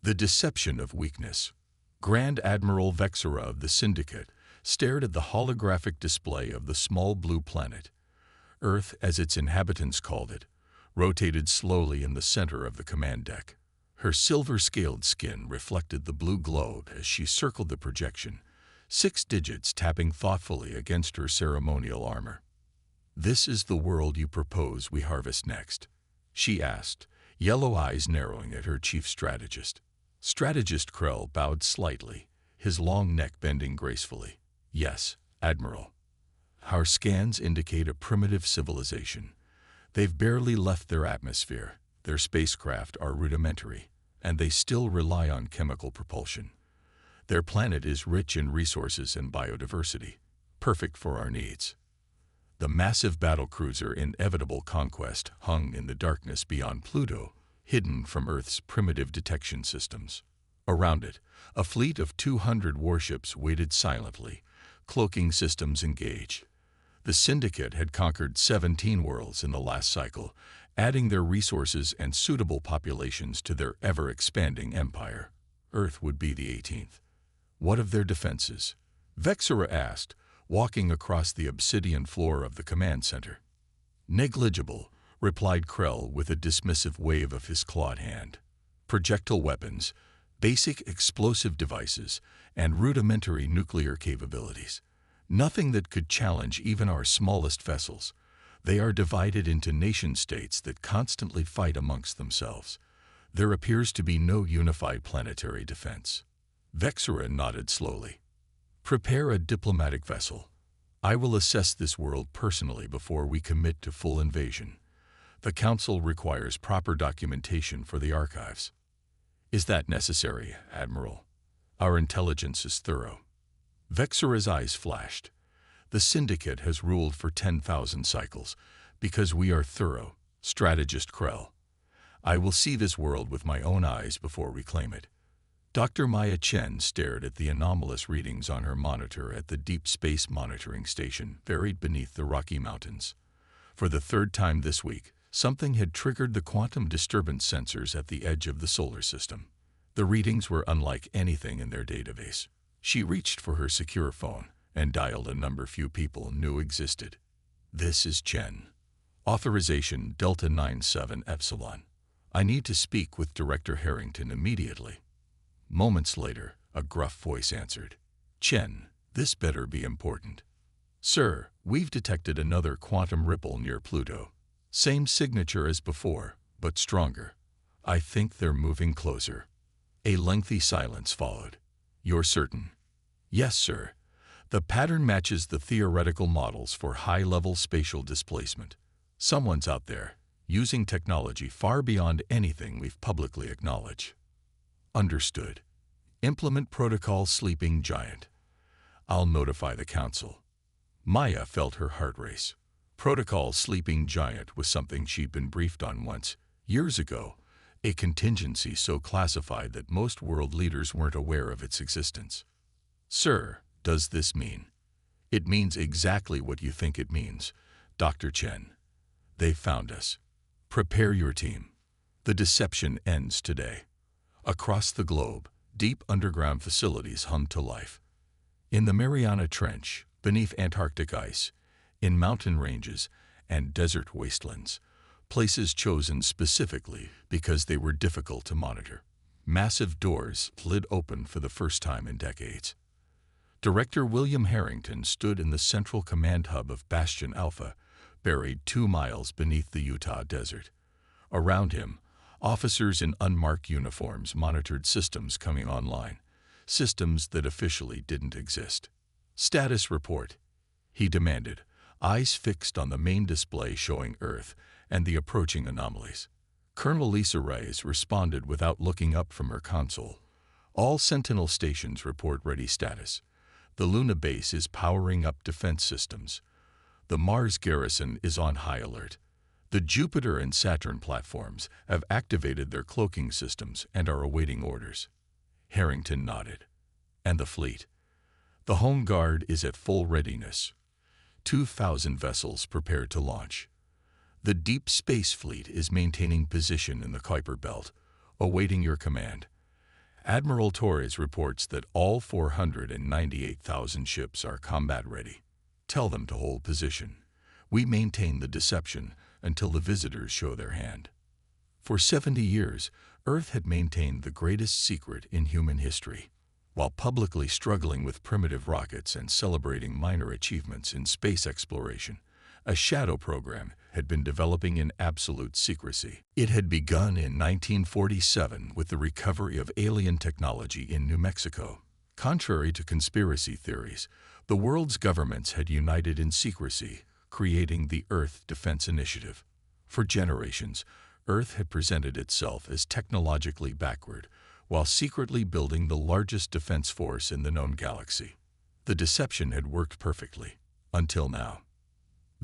The deception of weakness. Grand Admiral Vexera of the Syndicate stared at the holographic display of the small blue planet. Earth, as its inhabitants called it, rotated slowly in the center of the command deck. Her silver-scaled skin reflected the blue globe as she circled the projection, 6 digits tapping thoughtfully against her ceremonial armor. "This is the world you propose we harvest next?" she asked, yellow eyes narrowing at her chief strategist. Strategist Krell bowed slightly, his long neck bending gracefully. "Yes, Admiral. Our scans indicate a primitive civilization. They've barely left their atmosphere, their spacecraft are rudimentary, and they still rely on chemical propulsion. Their planet is rich in resources and biodiversity, perfect for our needs." The massive battlecruiser Inevitable Conquest hung in the darkness beyond Pluto, hidden from Earth's primitive detection systems. Around it, a fleet of 200 warships waited silently, cloaking systems engaged. The Syndicate had conquered 17 worlds in the last cycle, adding their resources and suitable populations to their ever-expanding empire. Earth would be the 18th. "What of their defenses?" Vexera asked, walking across the obsidian floor of the command center. "Negligible," replied Krell with a dismissive wave of his clawed hand. "Projectile weapons, basic explosive devices, and rudimentary nuclear capabilities. Nothing that could challenge even our smallest vessels. They are divided into nation-states that constantly fight amongst themselves. There appears to be no unified planetary defense." Vexera nodded slowly. "Prepare a diplomatic vessel. I will assess this world personally before we commit to full invasion. The Council requires proper documentation for the archives." "Is that necessary, Admiral? Our intelligence is thorough." Vexera's eyes flashed. "The Syndicate has ruled for 10,000 cycles, because we are thorough, Strategist Krell. I will see this world with my own eyes before we claim it." Dr. Maya Chen stared at the anomalous readings on her monitor at the Deep Space Monitoring Station buried beneath the Rocky Mountains. For the 3rd time this week, something had triggered the quantum disturbance sensors at the edge of the solar system. The readings were unlike anything in their database. She reached for her secure phone and dialed a number few people knew existed. "This is Chen. Authorization Delta 97 Epsilon. I need to speak with Director Harrington immediately." Moments later, a gruff voice answered. "Chen, this better be important." "Sir, we've detected another quantum ripple near Pluto. Same signature as before, but stronger. I think they're moving closer." A lengthy silence followed. "You're certain?" "Yes, sir. The pattern matches the theoretical models for high-level spatial displacement. Someone's out there, using technology far beyond anything we've publicly acknowledged." "Understood. Implement Protocol Sleeping Giant. I'll notify the Council." Maya felt her heart race. Protocol Sleeping Giant was something she'd been briefed on once, years ago, a contingency so classified that most world leaders weren't aware of its existence. "Sir, does this mean?" "It means exactly what you think it means, Dr. Chen. They found us. Prepare your team. The deception ends today." Across the globe, deep underground facilities hummed to life. In the Mariana Trench, beneath Antarctic ice, in mountain ranges and desert wastelands, places chosen specifically because they were difficult to monitor. Massive doors slid open for the first time in decades. Director William Harrington stood in the central command hub of Bastion Alpha, buried 2 miles beneath the Utah desert. Around him, officers in unmarked uniforms monitored systems coming online, systems that officially didn't exist. "Status report," he demanded, eyes fixed on the main display showing Earth and the approaching anomalies. Colonel Lisa Reyes responded without looking up from her console. "All Sentinel stations report ready status. The Luna base is powering up defense systems. The Mars garrison is on high alert. The Jupiter and Saturn platforms have activated their cloaking systems and are awaiting orders." Harrington nodded. "And the fleet?" "The Home Guard is at full readiness. 2,000 vessels prepared to launch. The Deep Space Fleet is maintaining position in the Kuiper Belt, awaiting your command. Admiral Torres reports that all 498,000 ships are combat-ready. Tell them to hold position. We maintain the deception until the visitors show their hand. For 70 years, Earth had maintained the greatest secret in human history. While publicly struggling with primitive rockets and celebrating minor achievements in space exploration, a shadow program had been developing in absolute secrecy. It had begun in 1947 with the recovery of alien technology in New Mexico. Contrary to conspiracy theories, the world's governments had united in secrecy, creating the Earth Defense Initiative. For generations, Earth had presented itself as technologically backward, while secretly building the largest defense force in the known galaxy. The deception had worked perfectly, until now.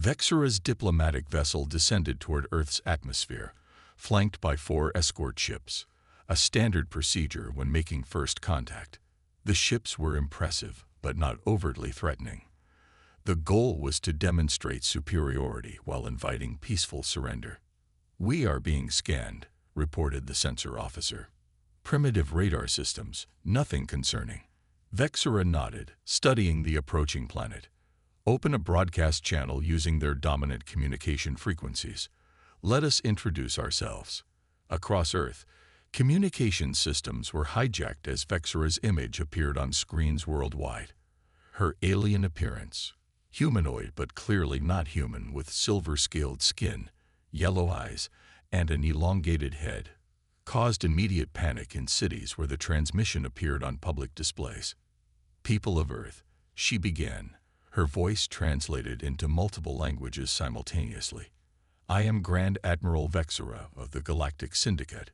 Vexura's diplomatic vessel descended toward Earth's atmosphere, flanked by 4 escort ships, a standard procedure when making first contact. The ships were impressive, but not overtly threatening. The goal was to demonstrate superiority while inviting peaceful surrender. "We are being scanned," reported the sensor officer. "Primitive radar systems, nothing concerning." Vexura nodded, studying the approaching planet. "Open a broadcast channel using their dominant communication frequencies. Let us introduce ourselves." Across Earth, communication systems were hijacked as Vexura's image appeared on screens worldwide. Her alien appearance, humanoid but clearly not human, with silver-scaled skin, yellow eyes, and an elongated head, caused immediate panic in cities where the transmission appeared on public displays. "People of Earth," she began, her voice translated into multiple languages simultaneously. "I am Grand Admiral Vexura of the Galactic Syndicate.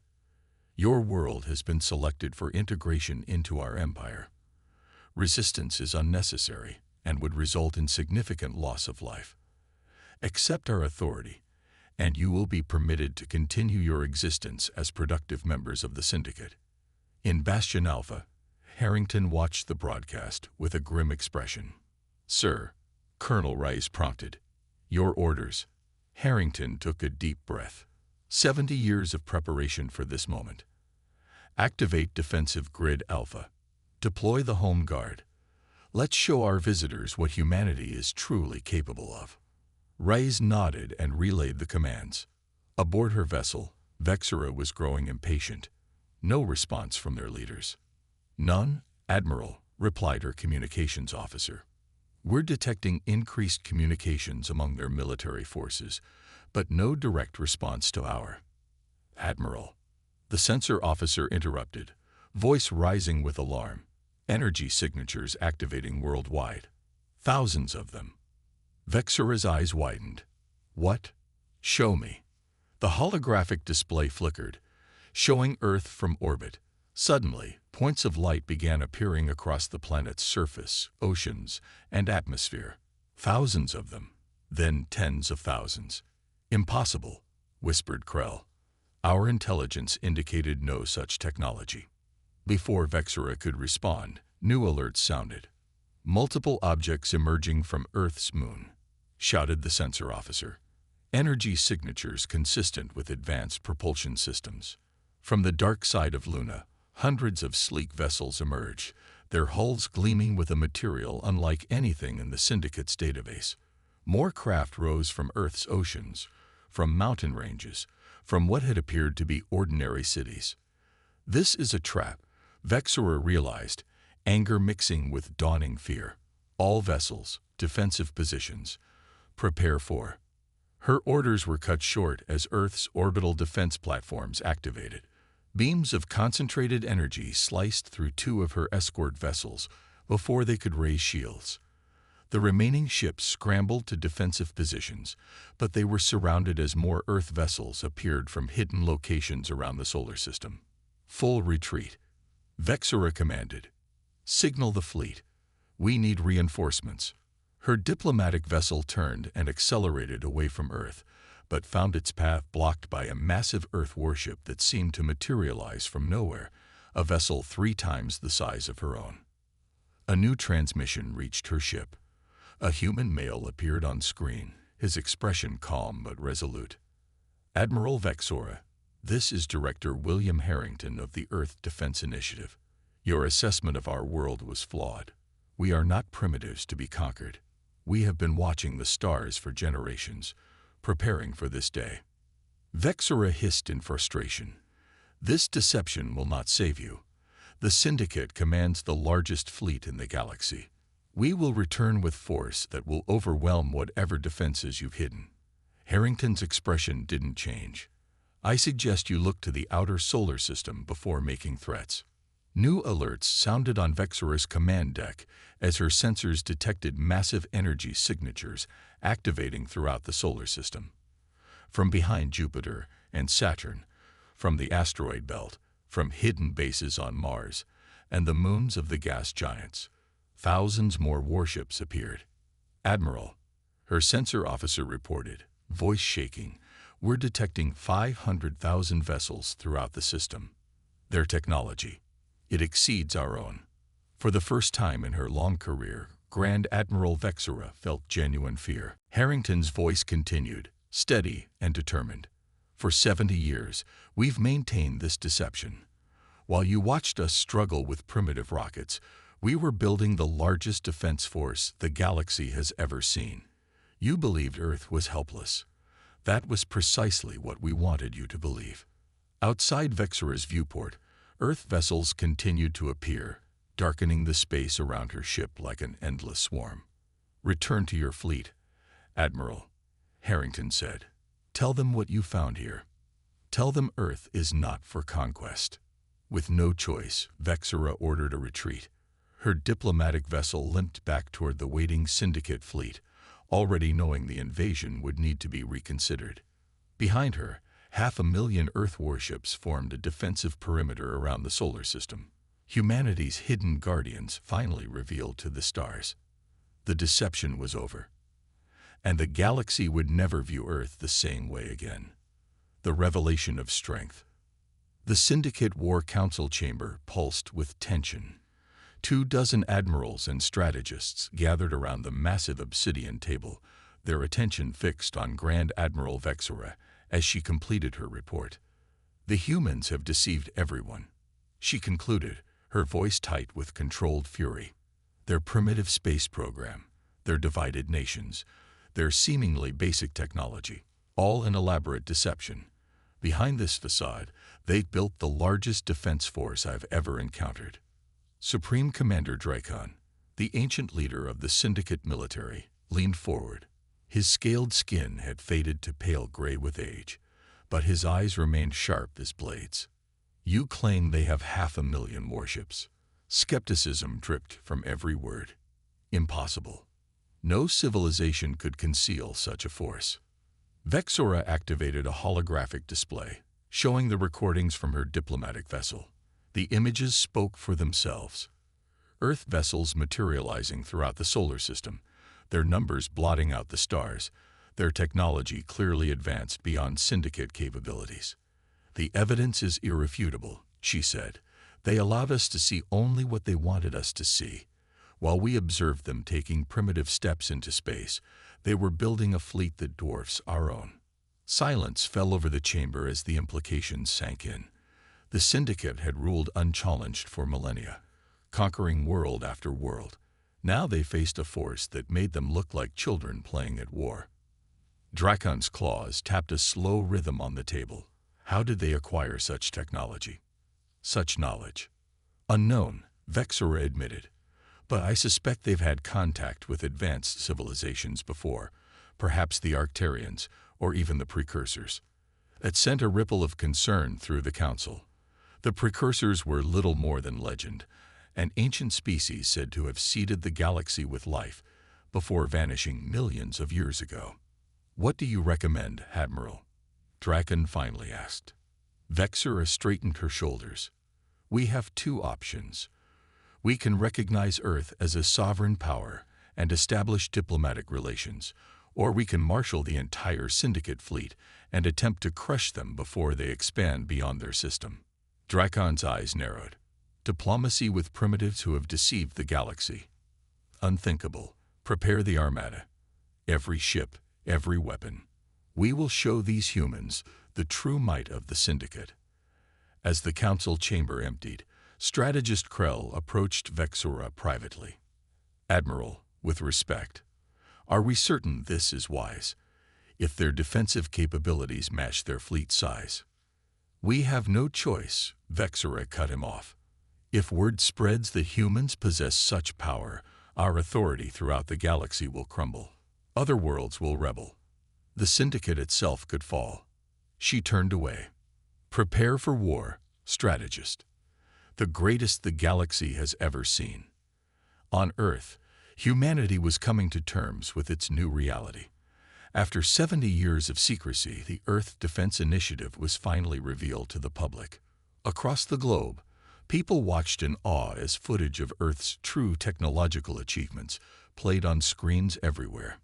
Your world has been selected for integration into our empire. Resistance is unnecessary and would result in significant loss of life. Accept our authority, and you will be permitted to continue your existence as productive members of the Syndicate." In Bastion Alpha, Harrington watched the broadcast with a grim expression. "Sir," Colonel Rice prompted. "Your orders." Harrington took a deep breath. 70 years of preparation for this moment. "Activate Defensive Grid Alpha. Deploy the Home Guard. Let's show our visitors what humanity is truly capable of." Rice nodded and relayed the commands. Aboard her vessel, Vexura was growing impatient. No response from their leaders. "None, Admiral," replied her communications officer. "We're detecting increased communications among their military forces, but no direct response to our." "Admiral," the sensor officer interrupted, voice rising with alarm. "Energy signatures activating worldwide. Thousands of them." Vexura's eyes widened. "What? Show me." The holographic display flickered, showing Earth from orbit. Suddenly, points of light began appearing across the planet's surface, oceans, and atmosphere. Thousands of them, then tens of thousands. "Impossible," whispered Krell. "Our intelligence indicated no such technology." Before Vexura could respond, new alerts sounded. "Multiple objects emerging from Earth's moon," shouted the sensor officer. "Energy signatures consistent with advanced propulsion systems." From the dark side of Luna, hundreds of sleek vessels emerged, their hulls gleaming with a material unlike anything in the Syndicate's database. More craft rose from Earth's oceans, from mountain ranges, from what had appeared to be ordinary cities. "This is a trap," Vexura realized, anger mixing with dawning fear. "All vessels, defensive positions. Prepare for." Her orders were cut short as Earth's orbital defense platforms activated. Beams of concentrated energy sliced through 2 of her escort vessels before they could raise shields. The remaining ships scrambled to defensive positions, but they were surrounded as more Earth vessels appeared from hidden locations around the solar system. "Full retreat," Vexura commanded. "Signal the fleet. We need reinforcements." Her diplomatic vessel turned and accelerated away from Earth, but found its path blocked by a massive Earth warship that seemed to materialize from nowhere, a vessel 3 times the size of her own. A new transmission reached her ship. A human male appeared on screen, his expression calm but resolute. "Admiral Vexura, this is Director William Harrington of the Earth Defense Initiative. Your assessment of our world was flawed. We are not primitives to be conquered. We have been watching the stars for generations, preparing for this day. Vexera hissed in frustration. This deception will not save you. The Syndicate commands the largest fleet in the galaxy. We will return with force that will overwhelm whatever defenses you've hidden. Harrington's expression didn't change. I suggest you look to the outer solar system before making threats. New alerts sounded on Vexera's command deck as her sensors detected massive energy signatures activating throughout the solar system. From behind Jupiter and Saturn, from the asteroid belt, from hidden bases on Mars, and the moons of the gas giants, thousands more warships appeared. Admiral, her sensor officer reported, voice shaking, we're detecting 500,000 vessels throughout the system. Their technology, it exceeds our own. For the first time in her long career, Grand Admiral Vexera felt genuine fear. Harrington's voice continued, steady and determined. For 70 years, we've maintained this deception. While you watched us struggle with primitive rockets, we were building the largest defense force the galaxy has ever seen. You believed Earth was helpless. That was precisely what we wanted you to believe. Outside Vexera's viewport, Earth vessels continued to appear, darkening the space around her ship like an endless swarm. Return to your fleet, Admiral, Harrington said. Tell them what you found here. Tell them Earth is not for conquest. With no choice, Vexera ordered a retreat. Her diplomatic vessel limped back toward the waiting Syndicate fleet, already knowing the invasion would need to be reconsidered. Behind her, 500,000 Earth warships formed a defensive perimeter around the solar system. Humanity's hidden guardians finally revealed to the stars. The deception was over, and the galaxy would never view Earth the same way again. The revelation of strength. The Syndicate War Council chamber pulsed with tension. 24 admirals and strategists gathered around the massive obsidian table, their attention fixed on Grand Admiral Vexera as she completed her report. The humans have deceived everyone, she concluded, her voice tight with controlled fury. Their primitive space program, their divided nations, their seemingly basic technology, all an elaborate deception. Behind this facade, they'd built the largest defense force I've ever encountered. Supreme Commander Dracon, the ancient leader of the Syndicate military, leaned forward. His scaled skin had faded to pale gray with age, but his eyes remained sharp as blades. You claim they have 500,000 warships. Skepticism dripped from every word. Impossible. No civilization could conceal such a force. Vexera activated a holographic display, showing the recordings from her diplomatic vessel. The images spoke for themselves. Earth vessels materializing throughout the solar system, their numbers blotting out the stars, their technology clearly advanced beyond Syndicate capabilities. The evidence is irrefutable, she said. They allowed us to see only what they wanted us to see. While we observed them taking primitive steps into space, they were building a fleet that dwarfs our own. Silence fell over the chamber as the implications sank in. The Syndicate had ruled unchallenged for millennia, conquering world after world. Now they faced a force that made them look like children playing at war. Dracon's claws tapped a slow rhythm on the table. How did they acquire such technology? Such knowledge? Unknown, Vexera admitted. But I suspect they've had contact with advanced civilizations before, perhaps the Arcturians, or even the precursors. It sent a ripple of concern through the council. The precursors were little more than legend, an ancient species said to have seeded the galaxy with life before vanishing millions of years ago. What do you recommend, Admiral? Dracon finally asked. Vexera straightened her shoulders. We have two options. We can recognize Earth as a sovereign power and establish diplomatic relations, or we can marshal the entire Syndicate fleet and attempt to crush them before they expand beyond their system. Dracon's eyes narrowed. Diplomacy with primitives who have deceived the galaxy. Unthinkable. Prepare the armada. Every ship, every weapon. We will show these humans the true might of the Syndicate. As the council chamber emptied, Strategist Krell approached Vexura privately. "Admiral, with respect, are we certain this is wise, if their defensive capabilities match their fleet size?" "We have no choice," Vexura cut him off. "If word spreads that humans possess such power, our authority throughout the galaxy will crumble. Other worlds will rebel. The Syndicate itself could fall." She turned away. "Prepare for war, strategist. The greatest the galaxy has ever seen." On Earth, humanity was coming to terms with its new reality. After 70 years of secrecy, the Earth Defense Initiative was finally revealed to the public. Across the globe, people watched in awe as footage of Earth's true technological achievements played on screens everywhere.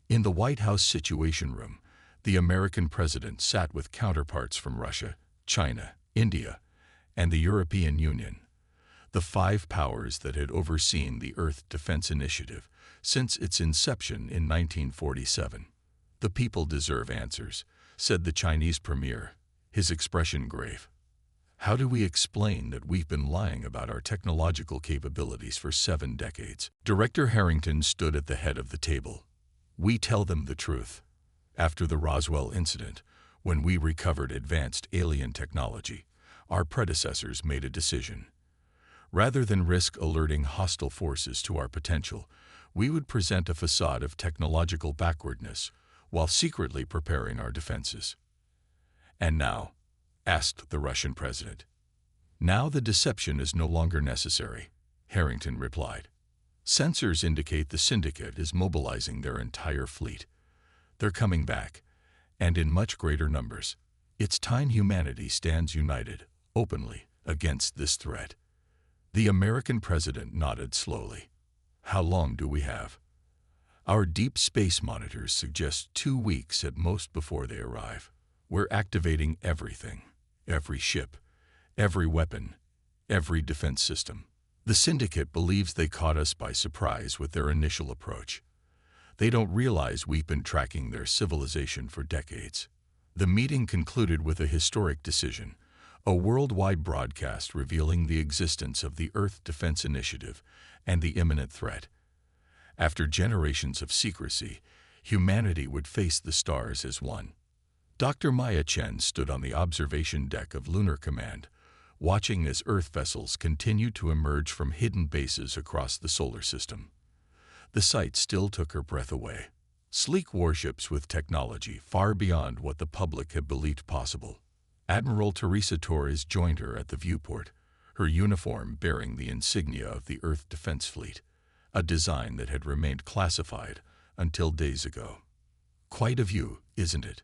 In the White House Situation Room, the American president sat with counterparts from Russia, China, India, and the European Union, the five powers that had overseen the Earth Defense Initiative since its inception in 1947. "The people deserve answers," said the Chinese premier, his expression grave. "How do we explain that we've been lying about our technological capabilities for 7 decades? Director Harrington stood at the head of the table. "We tell them the truth. After the Roswell incident, when we recovered advanced alien technology, our predecessors made a decision. Rather than risk alerting hostile forces to our potential, we would present a facade of technological backwardness while secretly preparing our defenses." "And now?" asked the Russian president. "Now the deception is no longer necessary," Harrington replied. "Sensors indicate the Syndicate is mobilizing their entire fleet. They're coming back, and in much greater numbers. It's time humanity stands united, openly, against this threat." The American president nodded slowly. "How long do we have?" "Our deep space monitors suggest 2 weeks at most before they arrive. We're activating everything, every ship, every weapon, every defense system. The Syndicate believes they caught us by surprise with their initial approach. They don't realize we've been tracking their civilization for decades." The meeting concluded with a historic decision, a worldwide broadcast revealing the existence of the Earth Defense Initiative and the imminent threat. After generations of secrecy, humanity would face the stars as one. Dr. Maya Chen stood on the observation deck of Lunar Command, watching as Earth vessels continued to emerge from hidden bases across the solar system. The sight still took her breath away. Sleek warships with technology far beyond what the public had believed possible. Admiral Teresa Torres joined her at the viewport, her uniform bearing the insignia of the Earth Defense Fleet, a design that had remained classified until days ago. "Quite a view, isn't it?"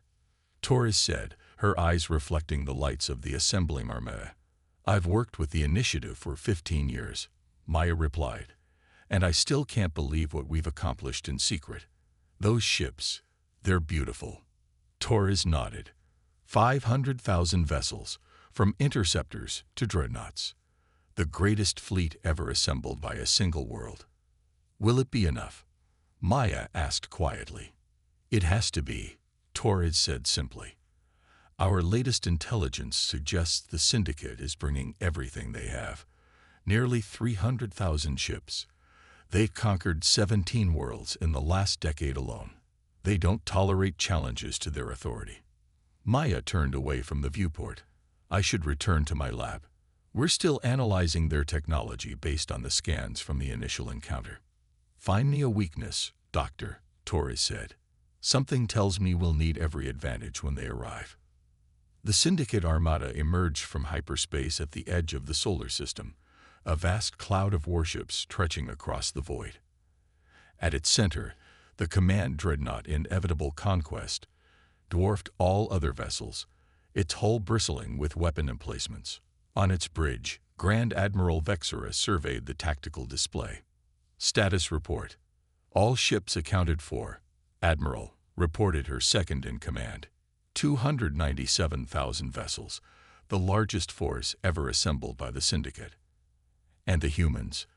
Torres said, her eyes reflecting the lights of the assembling armada. "I've worked with the initiative for 15 years, Maya replied, "and I still can't believe what we've accomplished in secret. Those ships, they're beautiful." Torres nodded. 500,000 vessels, from interceptors to dreadnoughts. The greatest fleet ever assembled by a single world. "Will it be enough?" Maya asked quietly. "It has to be," Torres said simply. "Our latest intelligence suggests the Syndicate is bringing everything they have. Nearly 300,000 ships. They've conquered 17 worlds in the last decade alone. They don't tolerate challenges to their authority." Maya turned away from the viewport. "I should return to my lab. We're still analyzing their technology based on the scans from the initial encounter." "Find me a weakness, Doctor," Torres said. "Something tells me we'll need every advantage when they arrive." The Syndicate Armada emerged from hyperspace at the edge of the solar system, a vast cloud of warships stretching across the void. At its center, the command dreadnought Inevitable Conquest dwarfed all other vessels, its hull bristling with weapon emplacements. On its bridge, Grand Admiral Vexura surveyed the tactical display. "Status report. All ships accounted for," Admiral reported her second-in-command. 297,000 vessels, the largest force ever assembled by the Syndicate. "And the humans?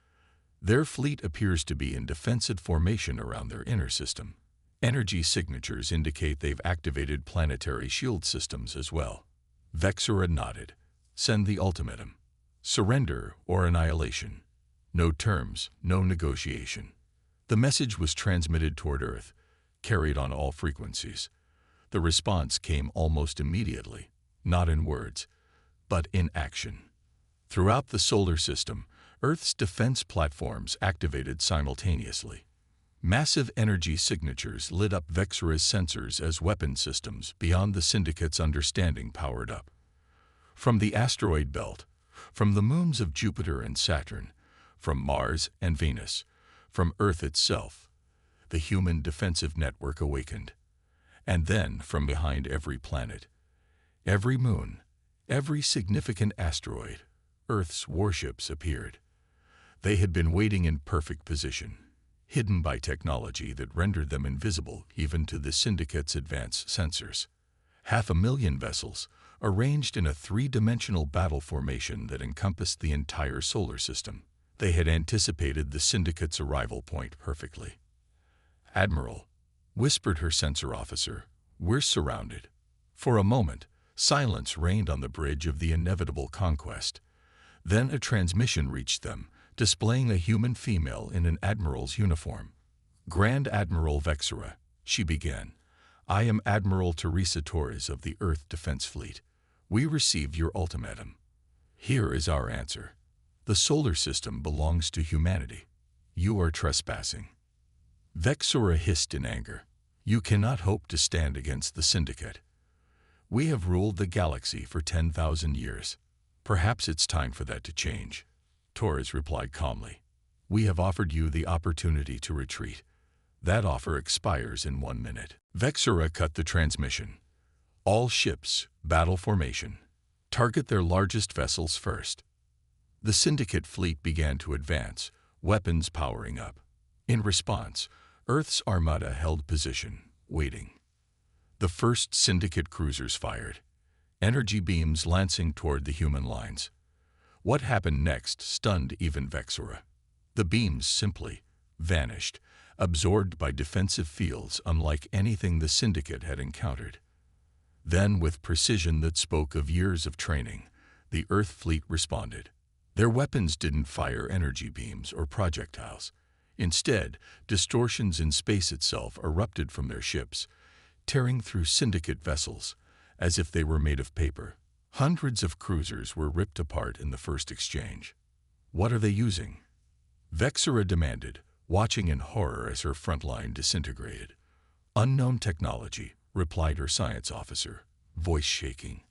Their fleet appears to be in defensive formation around their inner system. Energy signatures indicate they've activated planetary shield systems as well." Vexura nodded. "Send the ultimatum." Surrender or annihilation. No terms, no negotiation. The message was transmitted toward Earth, carried on all frequencies. The response came almost immediately, not in words, but in action. Throughout the solar system, Earth's defense platforms activated simultaneously. Massive energy signatures lit up Vexura's sensors as weapon systems beyond the Syndicate's understanding powered up. From the asteroid belt, from the moons of Jupiter and Saturn, from Mars and Venus, from Earth itself, the human defensive network awakened. And then, from behind every planet, every moon, every significant asteroid, Earth's warships appeared. They had been waiting in perfect position, hidden by technology that rendered them invisible even to the Syndicate's advanced sensors. 500,000 vessels, arranged in a three-dimensional battle formation that encompassed the entire solar system. They had anticipated the Syndicate's arrival point perfectly. "Admiral," whispered her sensor officer, "we're surrounded." For a moment, silence reigned on the bridge of the inevitable conquest. Then a transmission reached them, displaying a human female in an admiral's uniform. "Grand Admiral Vexura," she began, "I am Admiral Teresa Torres of the Earth Defense Fleet. We received your ultimatum. Here is our answer. The solar system belongs to humanity. You are trespassing." Vexura hissed in anger. "You cannot hope to stand against the Syndicate. We have ruled the galaxy for 10,000 years. Perhaps it's time for that to change." Torres replied calmly. "We have offered you the opportunity to retreat. That offer expires in 1 minute." Vexura cut the transmission. "All ships, battle formation. Target their largest vessels first." The Syndicate fleet began to advance, weapons powering up. In response, Earth's armada held position, waiting. The first Syndicate cruisers fired, energy beams lancing toward the human lines. What happened next stunned even Vexura. The beams simply vanished, absorbed by defensive fields unlike anything the Syndicate had encountered. Then, with precision that spoke of years of training, the Earth fleet responded. Their weapons didn't fire energy beams or projectiles. Instead, distortions in space itself erupted from their ships, tearing through Syndicate vessels as if they were made of paper. Hundreds of cruisers were ripped apart in the first exchange. "What are they using?" Vexura demanded, watching in horror as her front line disintegrated. "Unknown technology," replied her science officer, voice shaking.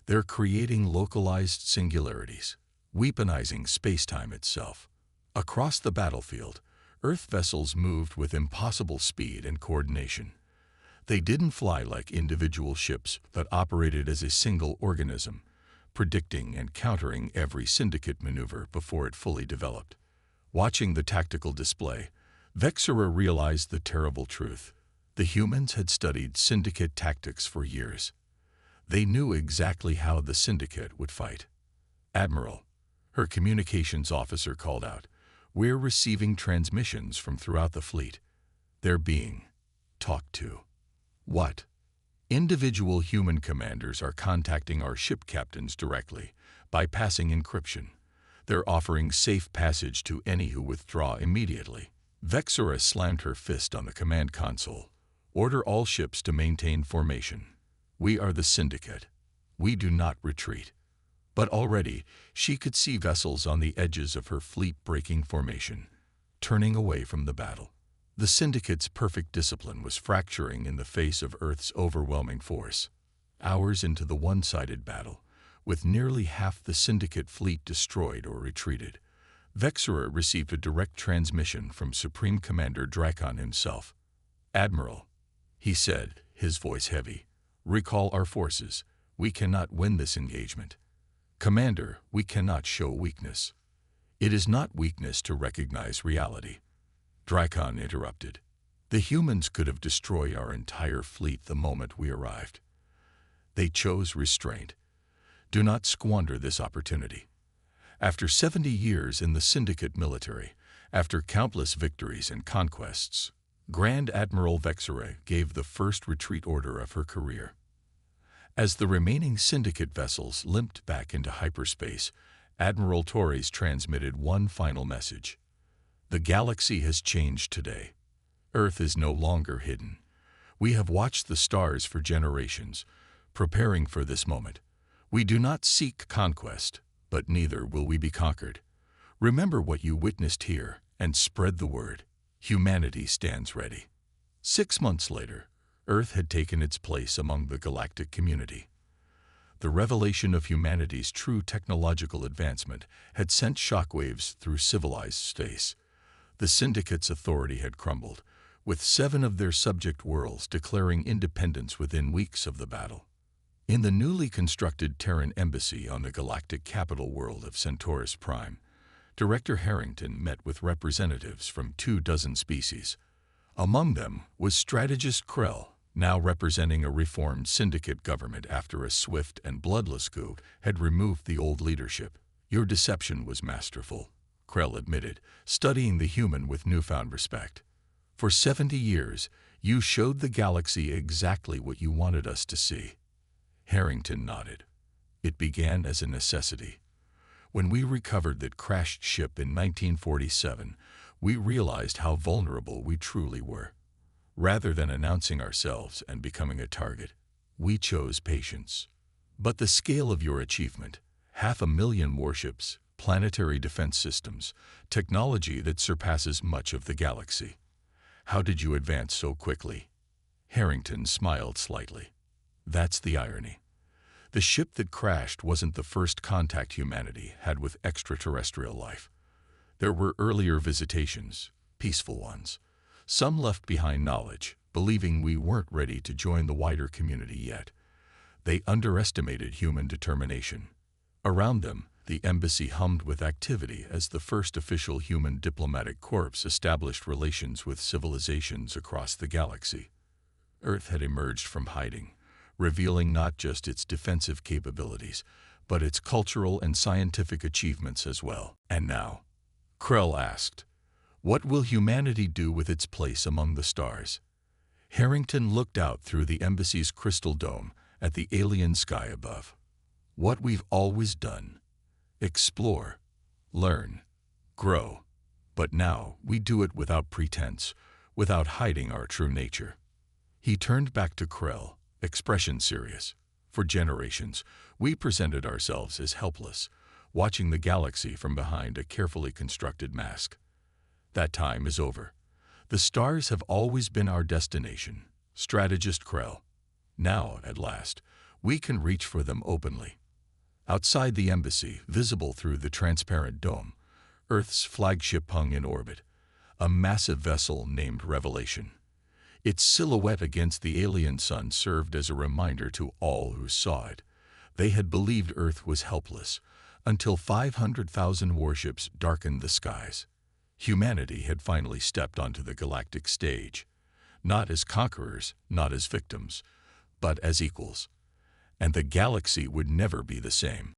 "They're creating localized singularities, weaponizing spacetime itself." Across the battlefield, Earth vessels moved with impossible speed and coordination. They didn't fly like individual ships that operated as a single organism, predicting and countering every Syndicate maneuver before it fully developed. Watching the tactical display, Vexura realized the terrible truth. The humans had studied Syndicate tactics for years. They knew exactly how the Syndicate would fight. "Admiral," her communications officer called out, "we're receiving transmissions from throughout the fleet. They're being talked to." "What?" "Individual human commanders are contacting our ship captains directly, bypassing encryption. They're offering safe passage to any who withdraw immediately." Vexura slammed her fist on the command console. "Order all ships to maintain formation. We are the Syndicate. We do not retreat." But already, she could see vessels on the edges of her fleet breaking formation, turning away from the battle. The Syndicate's perfect discipline was fracturing in the face of Earth's overwhelming force. Hours into the one-sided battle, with nearly half the Syndicate fleet destroyed or retreated, Vexura received a direct transmission from Supreme Commander Drakon himself. "Admiral," he said, his voice heavy, "recall our forces. We cannot win this engagement." "Commander, we cannot show weakness." "It is not weakness to recognize reality," Drakon interrupted. "The humans could have destroyed our entire fleet the moment we arrived. They chose restraint. Do not squander this opportunity." After 70 years in the Syndicate military, after countless victories and conquests, Grand Admiral Vexura gave the first retreat order of her career. As the remaining Syndicate vessels limped back into hyperspace, Admiral Torres transmitted one final message. The galaxy has changed today. Earth is no longer hidden. We have watched the stars for generations, preparing for this moment. We do not seek conquest, but neither will we be conquered. Remember what you witnessed here and spread the word. Humanity stands ready. 6 months later, Earth had taken its place among the galactic community. The revelation of humanity's true technological advancement had sent shockwaves through civilized space. The Syndicate's authority had crumbled, with 7 of their subject worlds declaring independence within weeks of the battle. In the newly constructed Terran embassy on the galactic capital world of Centaurus Prime, Director Harrington met with representatives from 24 species. Among them was strategist Krell, now representing a reformed syndicate government after a swift and bloodless coup had removed the old leadership. Your deception was masterful, Krell admitted, studying the human with newfound respect. For 70 years, you showed the galaxy exactly what you wanted us to see. Harrington nodded. It began as a necessity. When we recovered that crashed ship in 1947, we realized how vulnerable we truly were. Rather than announcing ourselves and becoming a target, we chose patience. But the scale of your achievement, 500,000 warships, planetary defense systems, technology that surpasses much of the galaxy. How did you advance so quickly? Harrington smiled slightly. That's the irony. The ship that crashed wasn't the first contact humanity had with extraterrestrial life. There were earlier visitations, peaceful ones. Some left behind knowledge, believing we weren't ready to join the wider community yet. They underestimated human determination. Around them, the embassy hummed with activity as the first official human diplomatic corps established relations with civilizations across the galaxy. Earth had emerged from hiding, revealing not just its defensive capabilities, but its cultural and scientific achievements as well. And now, Krell asked, what will humanity do with its place among the stars? Harrington looked out through the embassy's crystal dome at the alien sky above. What we've always done. Explore, learn, grow. But now we do it without pretense, without hiding our true nature. He turned back to Krell, expression serious. For generations, we presented ourselves as helpless, watching the galaxy from behind a carefully constructed mask. That time is over. The stars have always been our destination, strategist Krell. Now, at last, we can reach for them openly. Outside the embassy, visible through the transparent dome, Earth's flagship hung in orbit, a massive vessel named Revelation. Its silhouette against the alien sun served as a reminder to all who saw it. They had believed Earth was helpless, until 500,000 warships darkened the skies. Humanity had finally stepped onto the galactic stage, not as conquerors, not as victims, but as equals. And the galaxy would never be the same.